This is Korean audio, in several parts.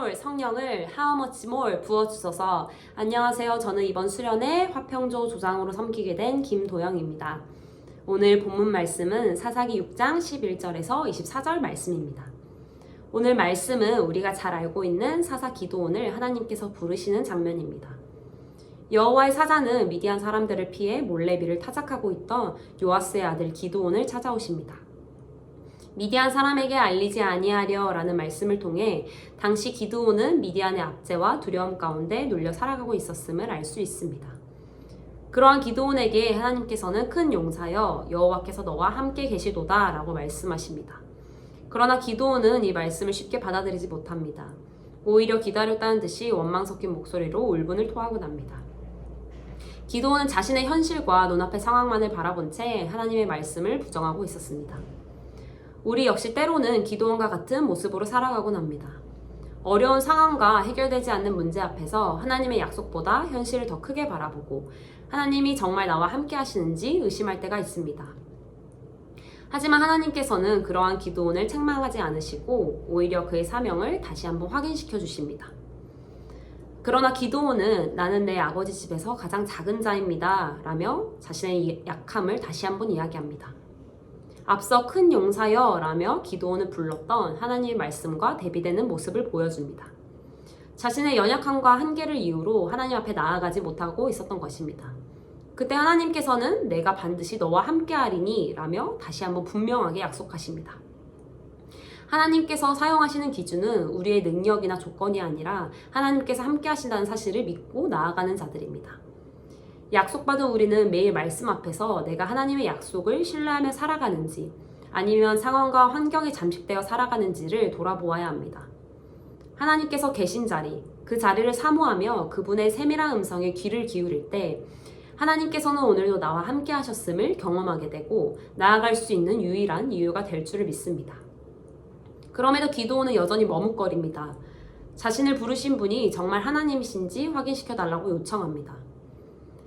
more 성령을 how much more 부어주셔서 안녕하세요. 저는 이번 수련회 화평조 조장으로 섬기게 된 김도영입니다. 오늘 본문 말씀은 사사기 6장 11절에서 24절 말씀입니다. 오늘 말씀은 우리가 잘 알고 있는 사사 기드온을 하나님께서 부르시는 장면입니다. 여호와의 사자는 미디안 사람들을 피해 몰레비를 타작하고 있던 요아스의 아들 기드온을 찾아오십니다. 미디안 사람에게 알리지 아니하려 라는 말씀을 통해 당시 기드온은 미디안의 압제와 두려움 가운데 눌려 살아가고 있었음을 알 수 있습니다. 그러한 기드온에게 하나님께서는 큰 용사여 여호와께서 너와 함께 계시도다 라고 말씀하십니다. 그러나 기드온은 이 말씀을 쉽게 받아들이지 못합니다. 오히려 기다렸다는 듯이 원망 섞인 목소리로 울분을 토하곤 합니다. 기드온은 자신의 현실과 눈앞의 상황만을 바라본 채 하나님의 말씀을 부정하고 있었습니다. 우리 역시 때로는 기드온과 같은 모습으로 살아가곤 합니다. 어려운 상황과 해결되지 않는 문제 앞에서 하나님의 약속보다 현실을 더 크게 바라보고 하나님이 정말 나와 함께 하시는지 의심할 때가 있습니다. 하지만 하나님께서는 그러한 기드온을 책망하지 않으시고 오히려 그의 사명을 다시 한번 확인시켜 주십니다. 그러나 기드온은 나는 내 아버지 집에서 가장 작은 자입니다 라며 자신의 약함을 다시 한번 이야기합니다. 앞서 큰 용사여 라며 기드온을 불렀던 하나님의 말씀과 대비되는 모습을 보여줍니다. 자신의 연약함과 한계를 이유로 하나님 앞에 나아가지 못하고 있었던 것입니다. 그때 하나님께서는 내가 반드시 너와 함께 하리니 라며 다시 한번 분명하게 약속하십니다. 하나님께서 사용하시는 기준은 우리의 능력이나 조건이 아니라 하나님께서 함께 하신다는 사실을 믿고 나아가는 자들입니다. 약속받은 우리는 매일 말씀 앞에서 내가 하나님의 약속을 신뢰하며 살아가는지 아니면 상황과 환경에 잠식되어 살아가는지를 돌아보아야 합니다. 하나님께서 계신 자리, 그 자리를 사모하며 그분의 세밀한 음성에 귀를 기울일 때 하나님께서는 오늘도 나와 함께 하셨음을 경험하게 되고 나아갈 수 있는 유일한 이유가 될 줄을 믿습니다. 그럼에도 기드온은 여전히 머뭇거립니다. 자신을 부르신 분이 정말 하나님이신지 확인시켜달라고 요청합니다.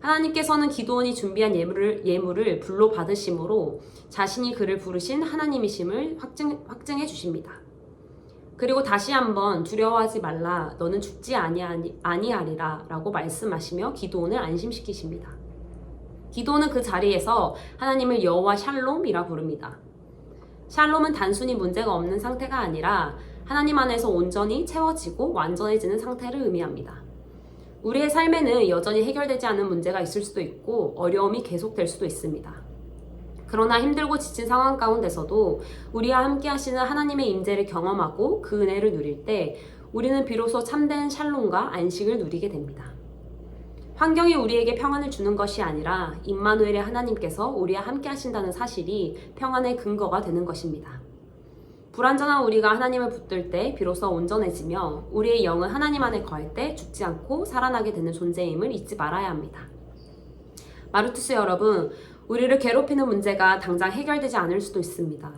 하나님께서는 기드온이 준비한 예물을 불로 받으심으로 자신이 그를 부르신 하나님이심을 확증해 주십니다. 그리고 다시 한번 두려워하지 말라 너는 죽지 아니하리라 라고 말씀하시며 기드온을 안심시키십니다. 기드온은 그 자리에서 하나님을 여호와 샬롬이라 부릅니다. 샬롬은 단순히 문제가 없는 상태가 아니라 하나님 안에서 온전히 채워지고 완전해지는 상태를 의미합니다. 우리의 삶에는 여전히 해결되지 않은 문제가 있을 수도 있고 어려움이 계속될 수도 있습니다. 그러나 힘들고 지친 상황 가운데서도 우리와 함께 하시는 하나님의 임재를 경험하고 그 은혜를 누릴 때 우리는 비로소 참된 샬롬과 안식을 누리게 됩니다. 환경이 우리에게 평안을 주는 것이 아니라 임마누엘의 하나님께서 우리와 함께 하신다는 사실이 평안의 근거가 되는 것입니다. 불완전한 우리가 하나님을 붙들 때 비로소 온전해지며 우리의 영은 하나님 안에 거할 때 죽지 않고 살아나게 되는 존재임을 잊지 말아야 합니다. 마르투스 여러분, 우리를 괴롭히는 문제가 당장 해결되지 않을 수도 있습니다.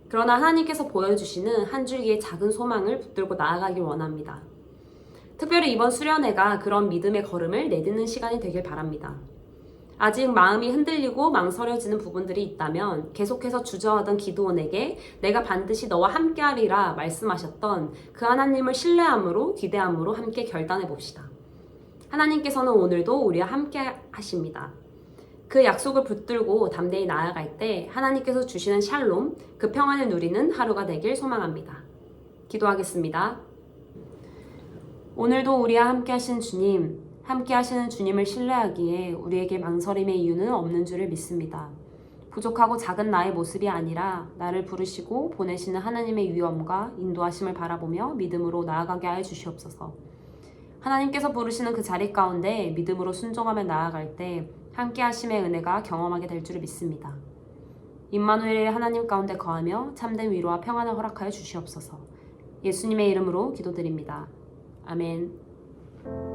그러나 하나님께서 보여주시는 한 줄기의 작은 소망을 붙들고 나아가길 원합니다. 특별히 이번 수련회가 그런 믿음의 걸음을 내딛는 시간이 되길 바랍니다. 아직 마음이 흔들리고 망설여지는 부분들이 있다면 계속해서 주저하던 기드온에게 내가 반드시 너와 함께하리라 말씀하셨던 그 하나님을 신뢰함으로 기대함으로 함께 결단해 봅시다. 하나님께서는 오늘도 우리와 함께 하십니다. 그 약속을 붙들고 담대히 나아갈 때 하나님께서 주시는 샬롬, 그 평안을 누리는 하루가 되길 소망합니다. 기도하겠습니다. 오늘도 우리와 함께 하신 주님, 함께 하시는 주님을 신뢰하기에 우리에게 망설임의 이유는 없는 줄을 믿습니다. 부족하고 작은 나의 모습이 아니라 나를 부르시고 보내시는 하나님의 위엄과 인도하심을 바라보며 믿음으로 나아가게 하여 주시옵소서. 하나님께서 부르시는 그 자리 가운데 믿음으로 순종하며 나아갈 때 함께 하심의 은혜가 경험하게 될 줄을 믿습니다. 임마누엘의 하나님 가운데 거하며 참된 위로와 평안을 허락하여 주시옵소서. 예수님의 이름으로 기도드립니다. 아멘.